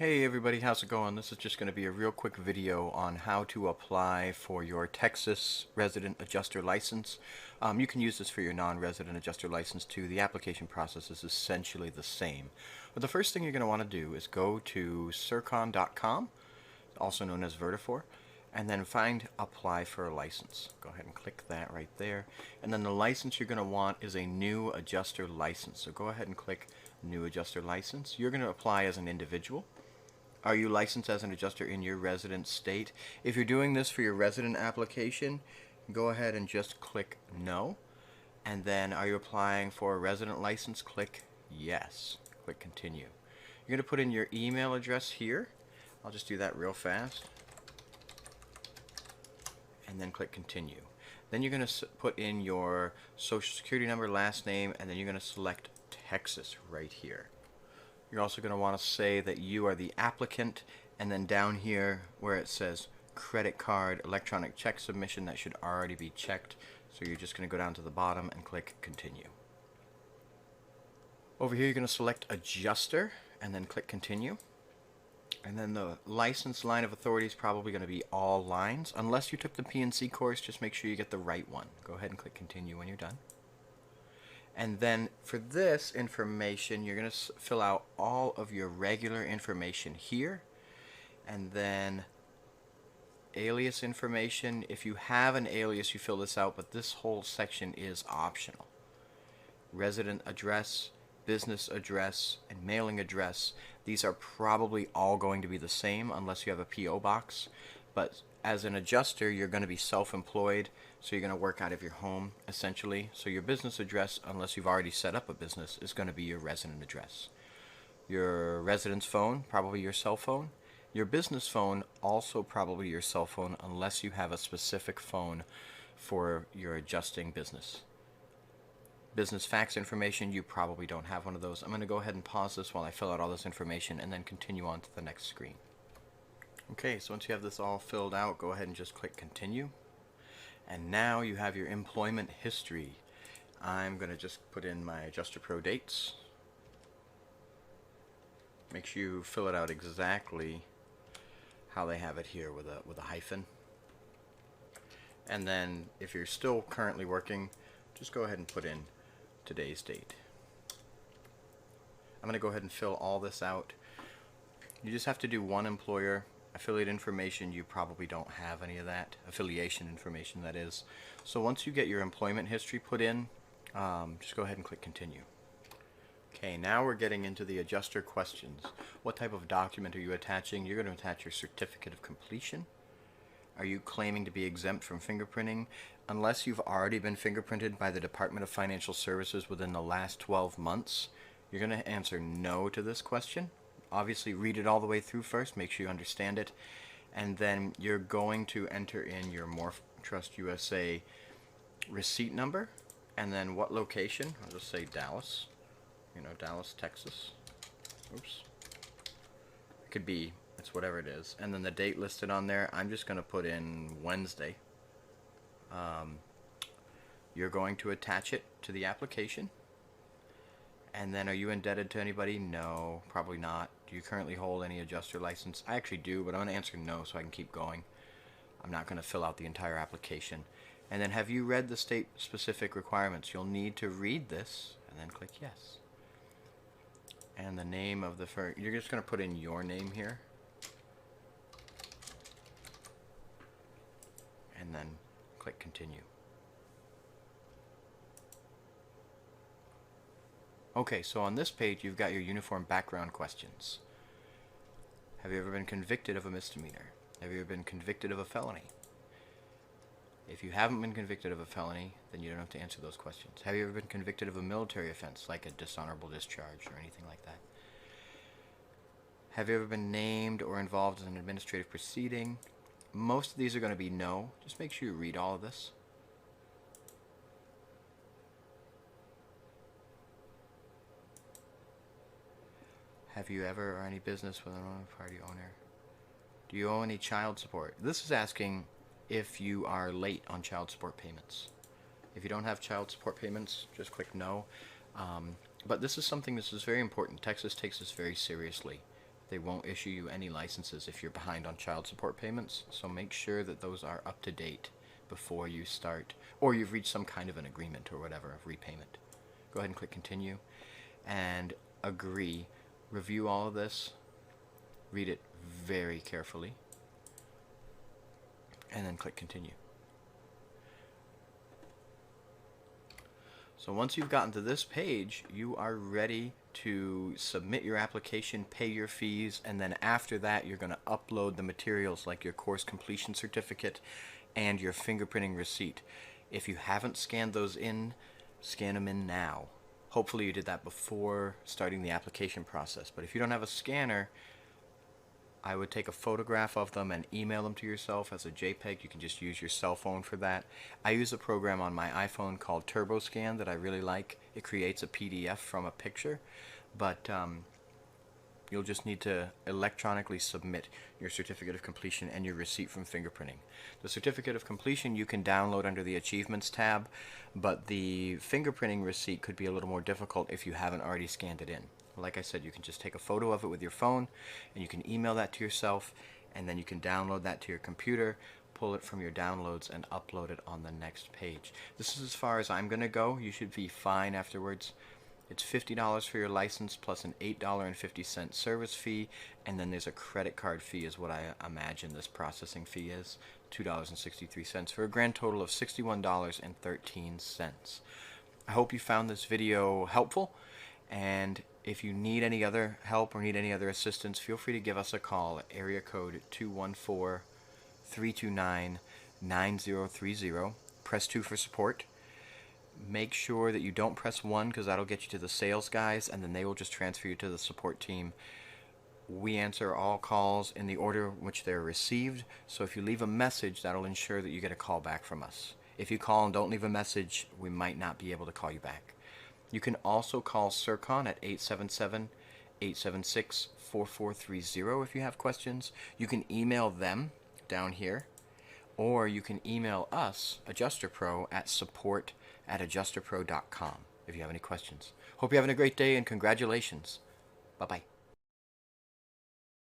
Hey everybody, how's it going? This is just going to be a real quick video on how to apply for your Texas resident adjuster license. You can use this for your non-resident adjuster license too. The application process is essentially the same. But the first thing you're going to want to do is go to Sercon.com, also known as Vertafore, and then find apply for a license. Go ahead and click that right there. And then the license you're going to want is a new adjuster license. So go ahead and click new adjuster license. You're going to apply as an individual. Are you licensed as an adjuster in your resident state? If you're doing this for your resident application, go ahead and just click no. And then are you applying for a resident license? Click yes. Click continue. You're going to put in your email address here. I'll just do that real fast. And then click continue. Then you're going to put in your social security number, last name, and then you're going to select Texas right here. You're also going to want to say that you are the applicant, and then down here where it says credit card electronic check submission, that should already be checked. So you're just going to go down to the bottom and click continue. Over here you're going to select adjuster and then click continue. And then the license line of authority is probably going to be all lines. Unless you took the P&C course, just make sure you get the right one. Go ahead and click continue when you're done. And then for this information, you're going to fill out all of your regular information here. And then alias information. If you have an alias, you fill this out, but this whole section is optional. Resident address, business address, and mailing address. These are probably all going to be the same unless you have a P.O. box. But as an adjuster, you're going to be self-employed, so you're going to work out of your home, essentially. So your business address, unless you've already set up a business, is going to be your resident address. Your residence phone, probably your cell phone. Your business phone, also probably your cell phone, unless you have a specific phone for your adjusting business. Business fax information, you probably don't have one of those. I'm going to go ahead and pause this while I fill out all this information and then continue on to the next screen. Okay, so once you have this all filled out, go ahead and just click continue. And now you have your employment history. I'm going to just put in my Adjuster Pro dates. Make sure you fill it out exactly how they have it here with a hyphen. And then if you're still currently working, just go ahead and put in today's date. I'm going to go ahead and fill all this out. You just have to do one employer. Affiliate information, you probably don't have any of that. Affiliation information, that is. So once you get your employment history put in, just go ahead and click continue. Okay, now we're getting into the adjuster questions. What type of document are you attaching? You're going to attach your certificate of completion. Are you claiming to be exempt from fingerprinting? Unless you've already been fingerprinted by the Department of Financial Services within the last 12 months, you're going to answer no to this question. Obviously read it all the way through first, make sure you understand it, and then you're going to enter in your Morph Trust USA receipt number, and then what location. I'll just say Dallas, Dallas, Texas. Oops. It could be, it's whatever it is. And then the date listed on there, I'm just going to put in Wednesday. You're going to attach it to the application. And then, are you indebted to anybody? No, probably not. Do you currently hold any adjuster license? I actually do, but I'm going to answer no so I can keep going. I'm not going to fill out the entire application. And then, have you read the state-specific requirements? You'll need to read this, and then click yes. And the name of the firm, you're just going to put in your name here. And then click continue. Okay, so on this page you've got your uniform background questions. Have you ever been convicted of a misdemeanor? Have you ever been convicted of a felony? If you haven't been convicted of a felony, then you don't have to answer those questions. Have you ever been convicted of a military offense, like a dishonorable discharge or anything like that? Have you ever been named or involved in an administrative proceeding? Most of these are going to be no. Just make sure you read all of this. Have you ever or any business with an party owner? Do you owe any child support? This is asking if you are late on child support payments. If you don't have child support payments, just click no. But this is something this is very important. Texas takes this very seriously. They won't issue you any licenses if you're behind on child support payments, so make sure that those are up to date before you start, or you've reached some kind of an agreement or whatever of repayment. Go ahead and click continue and agree. Review all of this, read it very carefully, and then click continue. So once you've gotten to this page, you are ready to submit your application, pay your fees, and then after that you're going to upload the materials like your course completion certificate and your fingerprinting receipt. If you haven't scanned those in, scan them in now. Hopefully you did that before starting the application process, but if you don't have a scanner, I would take a photograph of them and email them to yourself as a JPEG. You can just use your cell phone for that. I use a program on my iPhone called TurboScan that I really like. It creates a PDF from a picture, but you'll just need to electronically submit your certificate of completion and your receipt from fingerprinting. The certificate of completion you can download under the Achievements tab, but the fingerprinting receipt could be a little more difficult if you haven't already scanned it in. Like I said, you can just take a photo of it with your phone and you can email that to yourself, and then you can download that to your computer, pull it from your downloads, and upload it on the next page. This is as far as I'm going to go. You should be fine afterwards. It's $50 for your license plus an $8.50 service fee, and then there's a credit card fee is what I imagine this processing fee is, $2.63, for a grand total of $61.13. I hope you found this video helpful, and if you need any other help or need any other assistance, feel free to give us a call at area code 214-329-9030. Press 2 for support. Make sure that you don't press 1 because that'll get you to the sales guys, and then they will just transfer you to the support team. We answer all calls in the order in which they're received, so if you leave a message, that'll ensure that you get a call back from us. If you call and don't leave a message, we might not be able to call you back. You can also call Sercon at 877-876-4430 if you have questions. You can email them down here, or you can email us, AdjusterPro, at support@adjusterpro.com if you have any questions. Hope you're having a great day, and congratulations. Bye-bye.